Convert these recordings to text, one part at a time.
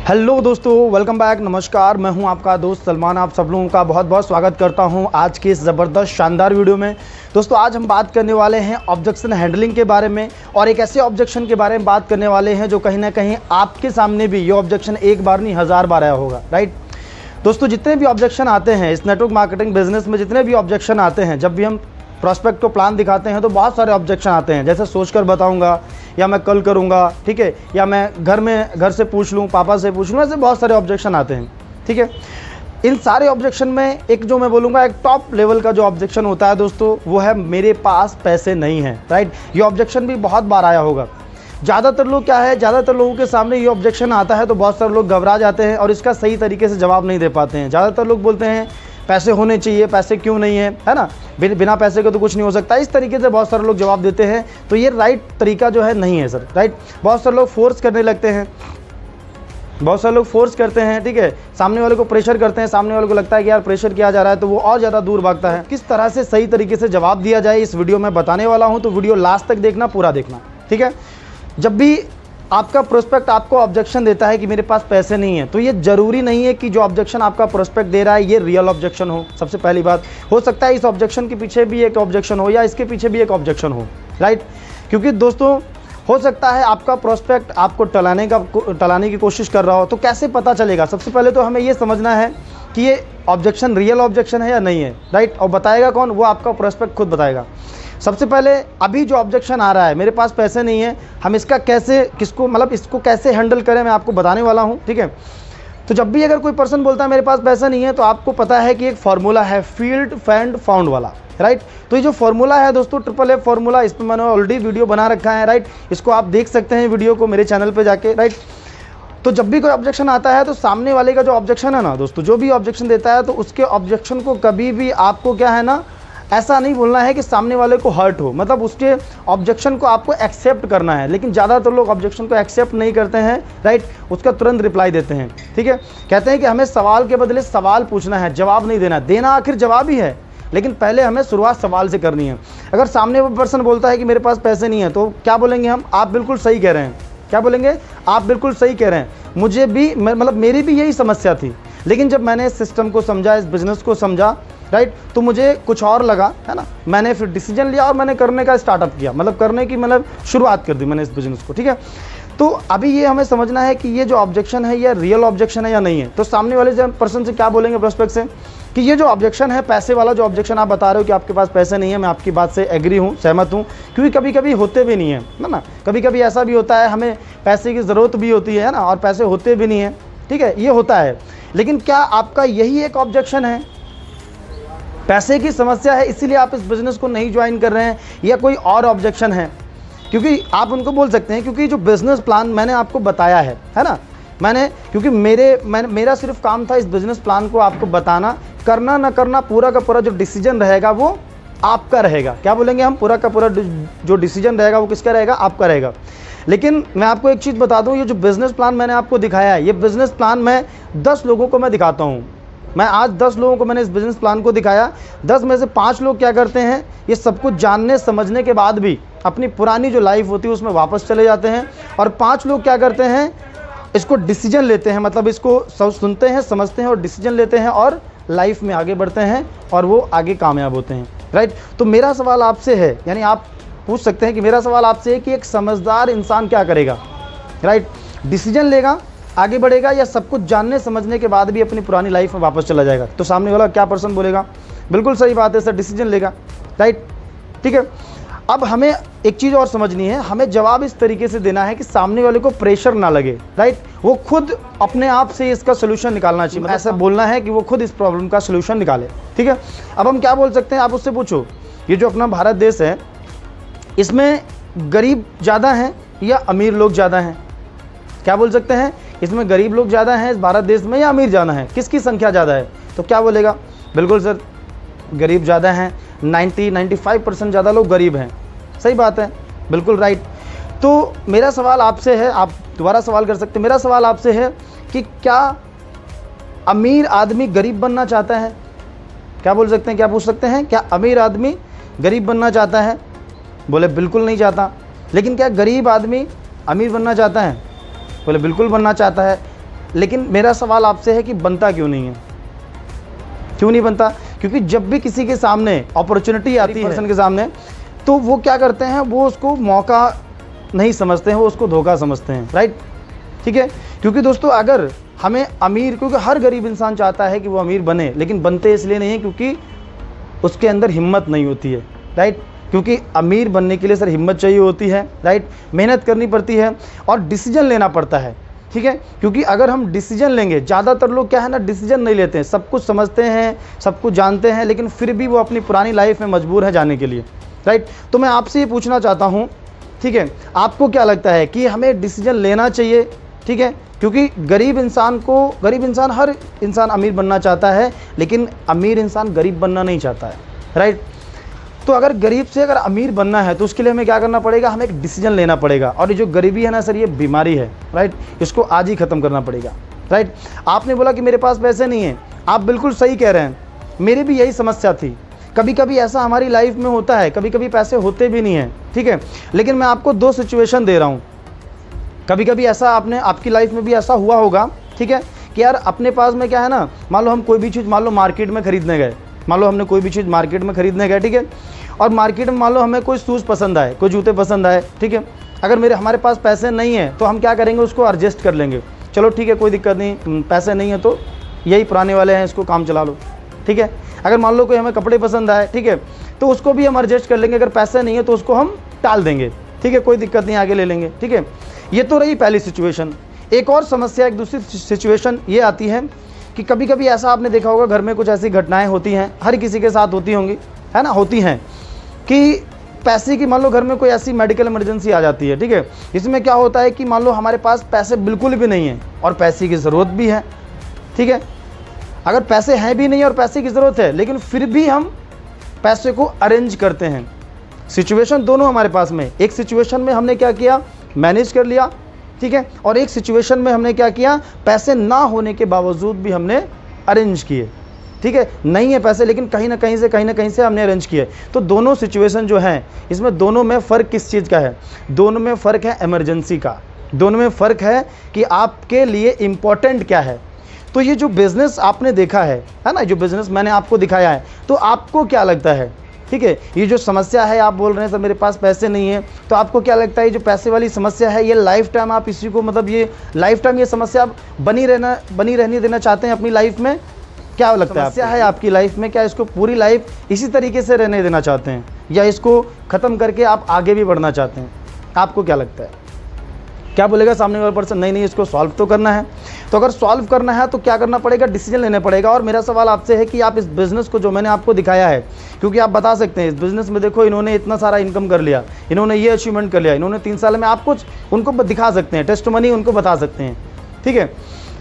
Hello दोस्तों, welcome back. नमस्कार, मैं हूं आपका दोस्त सलमान। आप सब लोगों का बहुत बहुत स्वागत करता हूं आज के इस ज़बरदस्त शानदार वीडियो में। दोस्तों, आज हम बात करने वाले हैं ऑब्जेक्शन हैंडलिंग के बारे में, और एक ऐसे ऑब्जेक्शन के बारे में बात करने वाले हैं जो कहीं ना कहीं आपके सामने भी ये ऑब्जेक्शन एक बार नहीं 1000 बार आया होगा, राइट। दोस्तों, जितने भी ऑब्जेक्शन आते हैं इस नेटवर्क मार्केटिंग बिजनेस में, जितने भी ऑब्जेक्शन आते हैं, जब भी हम प्रॉस्पेक्ट को प्लान दिखाते हैं तो बहुत सारे ऑब्जेक्शन आते हैं, जैसे सोचकर बताऊंगा, या मैं कल करूंगा, ठीक है, या मैं घर से पूछ लूं, पापा से पूछ लूं, ऐसे बहुत सारे ऑब्जेक्शन आते हैं, ठीक है। इन सारे ऑब्जेक्शन में एक जो मैं बोलूँगा एक टॉप लेवल का जो ऑब्जेक्शन होता है दोस्तों, वो है मेरे पास पैसे नहीं हैं, राइट। ये ऑब्जेक्शन भी बहुत बार आया होगा। ज़्यादातर लोग क्या है, ज़्यादातर लोगों के सामने ये ऑब्जेक्शन आता है तो बहुत सारे लोग घबरा जाते हैं और इसका सही तरीके से जवाब नहीं दे पाते हैं। ज़्यादातर लोग बोलते हैं पैसे होने चाहिए, पैसे क्यों नहीं है ना, बिना पैसे के तो कुछ नहीं हो सकता। इस तरीके से बहुत सारे लोग जवाब देते हैं, तो ये राइट तरीका जो है नहीं है सर, राइट। बहुत सारे लोग फोर्स करने लगते हैं, बहुत सारे लोग फोर्स करते हैं, ठीक है, सामने वाले को प्रेशर करते हैं, सामने वाले को लगता है कि यार प्रेशर किया जा रहा है तो वो और ज़्यादा दूर भागता है। किस तरह से सही तरीके से जवाब दिया जाए इस वीडियो में बताने वाला हूँ, तो वीडियो लास्ट तक देखना, पूरा देखना, ठीक है। जब भी आपका प्रोस्पेक्ट आपको ऑब्जेक्शन देता है कि मेरे पास पैसे नहीं है, तो ये जरूरी नहीं है कि जो ऑब्जेक्शन आपका प्रोस्पेक्ट दे रहा है ये रियल ऑब्जेक्शन हो। सबसे पहली बात, हो सकता है इस ऑब्जेक्शन के पीछे भी एक ऑब्जेक्शन हो या इसके पीछे भी एक ऑब्जेक्शन हो, राइट। क्योंकि दोस्तों, हो सकता है आपका प्रोस्पेक्ट आपको टलाने की कोशिश कर रहा हो, तो कैसे पता चलेगा? सबसे पहले तो हमें ये समझना है कि ये ऑब्जेक्शन रियल ऑब्जेक्शन है या नहीं है, राइट। और बताएगा कौन? वो आपका प्रोस्पेक्ट खुद बताएगा। सबसे पहले अभी जो ऑब्जेक्शन आ रहा है, मेरे पास पैसे नहीं है, हम इसका इसको कैसे हैंडल करें, मैं आपको बताने वाला हूँ, ठीक है। तो जब भी अगर कोई पर्सन बोलता है मेरे पास पैसा नहीं है, तो आपको पता है कि एक फार्मूला है फील्ड फैंड फाउंड वाला, राइट। तो ये जो फार्मूला है दोस्तों, ट्रिपल एफ फार्मूला, इस पर मैंने ऑलरेडी वीडियो बना रखा है, राइट। इसको आप देख सकते हैं वीडियो को मेरे चैनल पर जाके, राइट। तो जब भी कोई ऑब्जेक्शन आता है तो सामने वाले का जो ऑब्जेक्शन है ना दोस्तों, जो भी ऑब्जेक्शन देता है, तो उसके ऑब्जेक्शन को कभी भी आपको क्या है ना, ऐसा नहीं बोलना है कि सामने वाले को हर्ट हो, मतलब उसके ऑब्जेक्शन को आपको एक्सेप्ट करना है। लेकिन ज़्यादातर लोग ऑब्जेक्शन को एक्सेप्ट नहीं करते हैं, राइट, उसका तुरंत रिप्लाई देते हैं, ठीक है। कहते हैं कि हमें सवाल के बदले सवाल पूछना है, जवाब नहीं देना। देना आखिर जवाब ही है, लेकिन पहले हमें शुरुआत सवाल से करनी है। अगर सामने वो पर्सन बोलता है कि मेरे पास पैसे नहीं है, तो क्या बोलेंगे हम? आप बिल्कुल सही कह रहे हैं। क्या बोलेंगे? आप बिल्कुल सही कह रहे हैं। मुझे भी मेरी भी यही समस्या थी, लेकिन जब मैंने इस सिस्टम को समझा, इस बिज़नेस को समझा, राइट, तो मुझे कुछ और लगा, है ना। मैंने फिर डिसीजन लिया और मैंने करने का स्टार्टअप किया, शुरुआत कर दी मैंने इस बिज़नेस को, ठीक है। तो अभी ये हमें समझना है कि ये जो ऑब्जेक्शन है ये रियल ऑब्जेक्शन है या नहीं है। तो सामने वाले पर्सन से क्या बोलेंगे प्रोस्पेक्ट से कि ये जो ऑब्जेक्शन है, पैसे वाला जो ऑब्जेक्शन आप बता रहे हो कि आपके पास पैसे नहीं है, मैं आपकी बात से एग्री हूँ, सहमत हूँ, क्योंकि कभी कभी होते भी नहीं है ना, कभी कभी ऐसा भी होता है हमें पैसे की ज़रूरत भी होती है ना, और पैसे होते भी नहीं है, ठीक है, ये होता है। लेकिन क्या आपका यही एक ऑब्जेक्शन है, पैसे की समस्या है, इसीलिए आप इस बिज़नेस को नहीं ज्वाइन कर रहे हैं, या कोई और ऑब्जेक्शन है? क्योंकि आप उनको बोल सकते हैं, क्योंकि जो बिज़नेस प्लान मैंने आपको बताया है ना, क्योंकि मेरा सिर्फ काम था इस बिज़नेस प्लान को आपको बताना, करना ना करना पूरा का पूरा जो डिसीजन रहेगा वो आपका रहेगा। क्या बोलेंगे हम? पूरा का पूरा जो डिसीजन रहेगा वो किसका रहेगा? आपका रहेगा। लेकिन मैं आपको एक चीज़ बता दूं, ये जो बिज़नेस प्लान मैंने आपको दिखाया है, ये बिज़नेस प्लान मैं 10 लोगों को मैं दिखाता हूँ। मैं आज 10 लोगों को मैंने इस बिज़नेस प्लान को दिखाया। 10 में से 5 लोग क्या करते हैं, ये सब कुछ जानने समझने के बाद भी अपनी पुरानी जो लाइफ होती है उसमें वापस चले जाते हैं, और 5 लोग क्या करते हैं, इसको डिसीजन लेते हैं, मतलब इसको सुनते हैं, समझते हैं और डिसीजन लेते हैं, और लाइफ में आगे बढ़ते हैं और वो आगे कामयाब होते हैं, राइट। तो मेरा सवाल आपसे है, यानी आप पूछ सकते हैं कि मेरा सवाल आपसे है कि एक समझदार इंसान क्या करेगा, राइट। डिसीजन लेगा, आगे बढ़ेगा, या सब कुछ जानने समझने के बाद भी अपनी पुरानी लाइफ में वापस चला जाएगा? तो सामने वाला क्या पर्सन बोलेगा? बिल्कुल सही बात है सर, डिसीजन लेगा, राइट, ठीक है। अब हमें एक चीज़ और समझनी है, हमें जवाब इस तरीके से देना है कि सामने वाले को प्रेशर ना लगे, राइट। वो खुद अपने आप से इसका सोल्यूशन निकालना चाहिए, मतलब ऐसा बोलना है कि वो खुद इस प्रॉब्लम का सोल्यूशन निकाले, ठीक है। अब हम क्या बोल सकते हैं, आप उससे पूछो, ये जो अपना भारत देश है, इसमें गरीब ज़्यादा हैं या अमीर लोग ज़्यादा हैं? क्या बोल सकते हैं, इसमें गरीब लोग ज़्यादा हैं इस भारत देश में, या अमीर ज़्यादा हैं? किसकी संख्या ज़्यादा है? तो क्या बोलेगा? बिल्कुल सर, गरीब ज़्यादा हैं, 95% ज़्यादा लोग गरीब हैं। सही बात है, बिल्कुल राइट। तो मेरा सवाल आपसे है, आप दोबारा सवाल कर सकते हैं, मेरा सवाल आपसे है कि क्या अमीर आदमी गरीब बनना चाहता है? क्या बोल सकते हैं, क्या पूछ सकते हैं, क्या अमीर आदमी गरीब बनना चाहता है? बोले बिल्कुल नहीं चाहता। लेकिन क्या गरीब आदमी अमीर बनना चाहता है? बोले बिल्कुल बनना चाहता है। लेकिन मेरा सवाल आपसे है कि बनता क्यों नहीं है? क्यों नहीं बनता? क्योंकि जब भी किसी के सामने अपॉर्चुनिटी आती है पर्सन के सामने, तो वो क्या करते हैं, वो उसको मौका नहीं समझते हैं, वो उसको धोखा समझते हैं, राइट? ठीक है, क्योंकि दोस्तों अगर हमें अमीर, क्योंकि हर गरीब इंसान चाहता है कि वो अमीर बने, लेकिन बनते इसलिए नहीं है क्योंकि उसके अंदर हिम्मत नहीं होती है, राइट? क्योंकि अमीर बनने के लिए सर हिम्मत चाहिए होती है, राइट? मेहनत करनी पड़ती है और डिसीजन लेना पड़ता है, ठीक है? क्योंकि अगर हम डिसीजन लेंगे, ज़्यादातर लोग क्या है ना, डिसीजन नहीं लेते हैं, सब कुछ समझते हैं, सब कुछ जानते हैं, लेकिन फिर भी वो अपनी पुरानी लाइफ में मजबूर है जाने के लिए, राइट? तो मैं आपसे ये पूछना चाहता हूँ, ठीक है, आपको क्या लगता है कि हमें डिसीजन लेना चाहिए, ठीक है? क्योंकि गरीब इंसान, हर इंसान अमीर बनना चाहता है, लेकिन अमीर इंसान गरीब बनना नहीं चाहता है, राइट? तो अगर गरीब से अगर अमीर बनना है तो उसके लिए हमें क्या करना पड़ेगा? हमें एक डिसीजन लेना पड़ेगा। और ये जो गरीबी है ना सर, ये बीमारी है, राइट? इसको आज ही ख़त्म करना पड़ेगा, राइट? आपने बोला कि मेरे पास पैसे नहीं है, आप बिल्कुल सही कह रहे हैं, मेरी भी यही समस्या थी। कभी कभी ऐसा हमारी लाइफ में होता है, कभी कभी पैसे होते भी नहीं हैं, ठीक है? लेकिन मैं आपको 2 सिचुएशन दे रहा हूँ। कभी कभी ऐसा आपकी लाइफ में भी ऐसा हुआ होगा, ठीक है, कि यार अपने पास में क्या है ना, मान लो हम कोई भी चीज़ मान लो मार्केट में खरीदने गए, मान लो हमने कोई भी चीज़ मार्केट में खरीदने गए, ठीक है? और मार्केट में मान लो हमें कोई शूज़ पसंद आए, कोई जूते पसंद आए, ठीक है? अगर हमारे पास पैसे नहीं है तो हम क्या करेंगे? उसको एडजस्ट कर लेंगे, चलो ठीक है कोई दिक्कत नहीं, पैसे नहीं है तो यही पुराने वाले हैं, इसको काम चला लो, ठीक है? अगर मान लो कोई हमें कपड़े पसंद आए, ठीक है, तो उसको भी हम एडजस्ट कर लेंगे, अगर पैसे नहीं है तो उसको हम टाल देंगे, ठीक है, कोई दिक्कत नहीं, आगे ले लेंगे, ठीक है? ये तो रही पहली सिचुएशन। एक और समस्या, एक दूसरी सिचुएशन ये आती है कि कभी कभी ऐसा आपने देखा होगा, घर में कुछ ऐसी घटनाएं होती हैं, हर किसी के साथ होती होंगी, है ना, होती हैं, कि पैसे की मान लो घर में कोई ऐसी मेडिकल इमरजेंसी आ जाती है, ठीक है? इसमें क्या होता है कि मान लो हमारे पास पैसे बिल्कुल भी नहीं है और पैसे की ज़रूरत भी है, ठीक है? अगर पैसे हैं भी नहीं और पैसे की ज़रूरत है, लेकिन फिर भी हम पैसे को अरेंज करते हैं। सिचुएशन दोनों हमारे पास में, एक सिचुएशन में हमने क्या किया? मैनेज कर लिया, ठीक है? और एक सिचुएशन में हमने क्या किया? पैसे ना होने के बावजूद भी हमने अरेंज किए, ठीक है? नहीं है पैसे, लेकिन कहीं ना कहीं से हमने अरेंज किए। तो दोनों सिचुएशन जो हैं, इसमें दोनों में फ़र्क किस चीज़ का है? दोनों में फ़र्क है इमरजेंसी का, दोनों में फ़र्क है कि आपके लिए इम्पोर्टेंट क्या है। तो ये जो बिज़नेस आपने देखा है ना, जो बिज़नेस मैंने आपको दिखाया है, तो आपको क्या लगता है, ठीक है? ये जो समस्या है, आप बोल रहे हैं सर मेरे पास पैसे नहीं है, तो आपको क्या लगता है ये जो पैसे वाली समस्या है, ये लाइफ टाइम आप इसी को, मतलब ये लाइफ टाइम ये समस्या आप बनी रहने देना चाहते हैं अपनी लाइफ में? क्या लगता है समस्या है आपकी लाइफ में, क्या इसको पूरी लाइफ इसी तरीके से रहने देना चाहते हैं, या इसको ख़त्म करके आप आगे भी बढ़ना चाहते हैं? आपको क्या लगता है? क्या बोलेगा सामने वाला पर्सन? नहीं इसको सॉल्व तो करना है। तो अगर सॉल्व करना है तो क्या करना पड़ेगा? डिसीजन लेना पड़ेगा। और मेरा सवाल आपसे है कि आप इस बिज़नेस को जो मैंने आपको दिखाया है, क्योंकि आप बता सकते हैं इस बिज़नेस में देखो इन्होंने इतना सारा इनकम कर लिया, इन्होंने ये अचीवमेंट कर लिया, इन्होंने 3 साल में, आप कुछ उनको दिखा सकते हैं, टेस्टमनी उनको बता सकते हैं, ठीक है?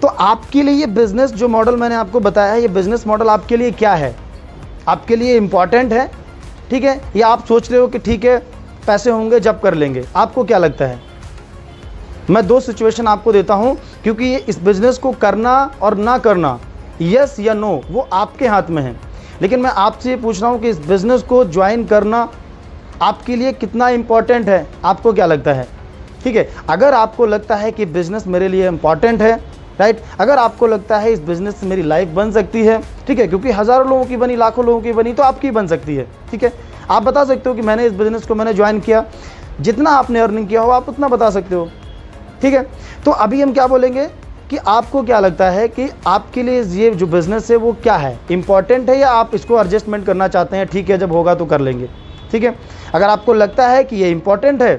तो आपके लिए ये बिज़नेस जो मॉडल मैंने आपको बताया है, ये बिज़नेस मॉडल आपके लिए क्या है? आपके लिए इम्पॉर्टेंट है, ठीक है, या आप सोच रहे हो कि ठीक है पैसे होंगे जब कर लेंगे? आपको क्या लगता है? मैं 2 सिचुएशन आपको देता हूं, क्योंकि ये इस बिज़नेस को करना और ना करना, यस या नो, वो आपके हाथ में है। लेकिन मैं आपसे ये पूछ रहा हूं कि इस बिज़नेस को ज्वाइन करना आपके लिए कितना इम्पॉर्टेंट है? आपको क्या लगता है? ठीक है, अगर आपको लगता है कि बिज़नेस मेरे लिए इम्पॉर्टेंट है, राइट, अगर आपको लगता है इस बिज़नेस से मेरी लाइफ बन सकती है, ठीक है, क्योंकि हज़ारों लोगों की बनी, लाखों लोगों की बनी, तो आपकी बन सकती है, ठीक है? आप बता सकते हो कि मैंने इस बिज़नेस को मैंने ज्वाइन किया, जितना आपने अर्निंग किया हो आप उतना बता सकते हो, ठीक है? तो अभी हम क्या बोलेंगे कि आपको क्या लगता है कि आपके लिए ये जो बिज़नेस है वो क्या है, इंपॉर्टेंट है, या आप इसको एडजस्टमेंट करना चाहते हैं, ठीक है जब होगा तो कर लेंगे, ठीक है? अगर आपको लगता है कि ये इंपॉर्टेंट है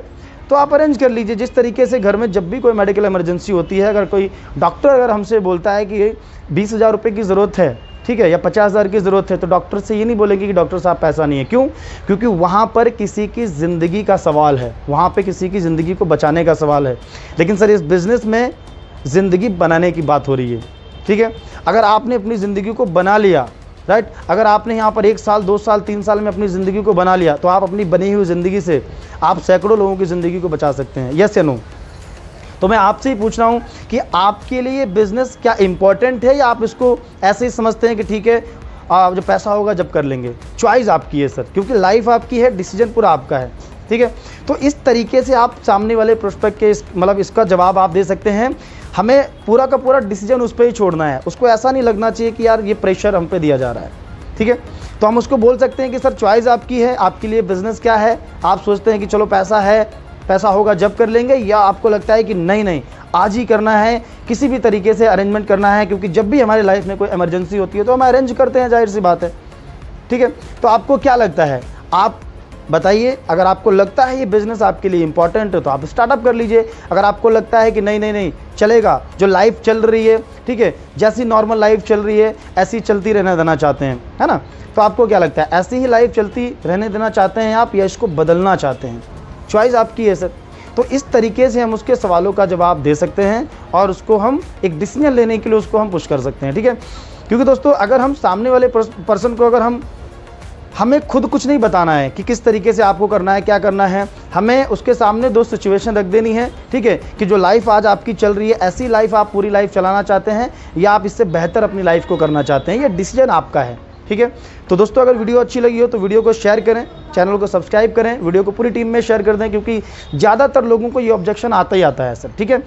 तो आप अरेंज कर लीजिए। जिस तरीके से घर में जब भी कोई मेडिकल इमरजेंसी होती है, अगर कोई डॉक्टर अगर हमसे बोलता है कि 20,000 रुपये की ज़रूरत है, ठीक है, या 50,000 की ज़रूरत है, तो डॉक्टर से ये नहीं बोलेंगे कि डॉक्टर साहब पैसा नहीं है। क्यों? क्योंकि वहाँ पर किसी की ज़िंदगी का सवाल है, वहाँ पे किसी की ज़िंदगी को बचाने का सवाल है। लेकिन सर इस बिज़नेस में ज़िंदगी बनाने की बात हो रही है, ठीक है? अगर आपने अपनी ज़िंदगी को बना लिया, राइट, अगर आपने यहाँ पर 1 साल 2 साल 3 साल में अपनी ज़िंदगी को बना लिया, तो आप अपनी बनी हुई ज़िंदगी से आप सैकड़ों लोगों की ज़िंदगी को बचा सकते हैं, यस या नो? तो मैं आपसे ही पूछ रहा हूँ कि आपके लिए बिज़नेस क्या इम्पोर्टेंट है, या आप इसको ऐसे ही समझते हैं कि ठीक है जब पैसा होगा जब कर लेंगे? चॉइस आपकी है सर, क्योंकि लाइफ आपकी है, डिसीजन पूरा आपका है, ठीक है? तो इस तरीके से आप सामने वाले प्रोस्पेक्ट के मतलब इसका जवाब आप दे सकते हैं। हमें पूरा का पूरा डिसीजन उस पर ही छोड़ना है। उसको ऐसा नहीं लगना चाहिए कि यार ये प्रेशर हम पे दिया जा रहा है, ठीक है। तो हम उसको बोल सकते हैं कि सर चॉइस आपकी है, आपके लिए बिज़नेस क्या है। आप सोचते हैं कि चलो पैसा है, पैसा होगा जब कर लेंगे, या आपको लगता है कि नहीं नहीं आज ही करना है, किसी भी तरीके से अरेंजमेंट करना है, क्योंकि जब भी हमारी लाइफ में कोई इमरजेंसी होती है तो हम अरेंज करते हैं, जाहिर सी बात है, ठीक है। तो आपको क्या लगता है, आप बताइए। अगर आपको लगता है ये बिज़नेस आपके लिए इंपॉर्टेंट है तो आप स्टार्टअप कर लीजिए। अगर आपको लगता है कि नहीं नहीं नहीं चलेगा, जो लाइफ चल रही है, ठीक है, जैसी नॉर्मल लाइफ चल रही है ऐसी चलती रहने देना चाहते हैं, है ना, तो आपको क्या लगता है, ऐसी ही लाइफ चलती रहने देना चाहते हैं आप, या इसको बदलना चाहते हैं? चॉइस आपकी है सर। तो इस तरीके से हम उसके सवालों का जवाब दे सकते हैं और उसको हम एक डिसीजन लेने के लिए उसको हम पुश कर सकते हैं, ठीक है। क्योंकि दोस्तों अगर हम सामने वाले पर्सन को, अगर हमें खुद कुछ नहीं बताना है कि किस तरीके से आपको करना है, क्या करना है, हमें उसके सामने दो सिचुएशन रख देनी है, ठीक है, कि जो लाइफ आज आपकी चल रही है ऐसी लाइफ आप पूरी लाइफ चलाना चाहते हैं या आप इससे बेहतर अपनी लाइफ को करना चाहते हैं, ये डिसीजन आपका है, ठीक है। तो दोस्तों अगर वीडियो अच्छी लगी हो तो वीडियो को शेयर करें, चैनल को सब्सक्राइब करें, वीडियो को पूरी टीम में शेयर कर दें, क्योंकि ज़्यादातर लोगों को ये ऑब्जेक्शन आता ही आता है सर, ठीक है।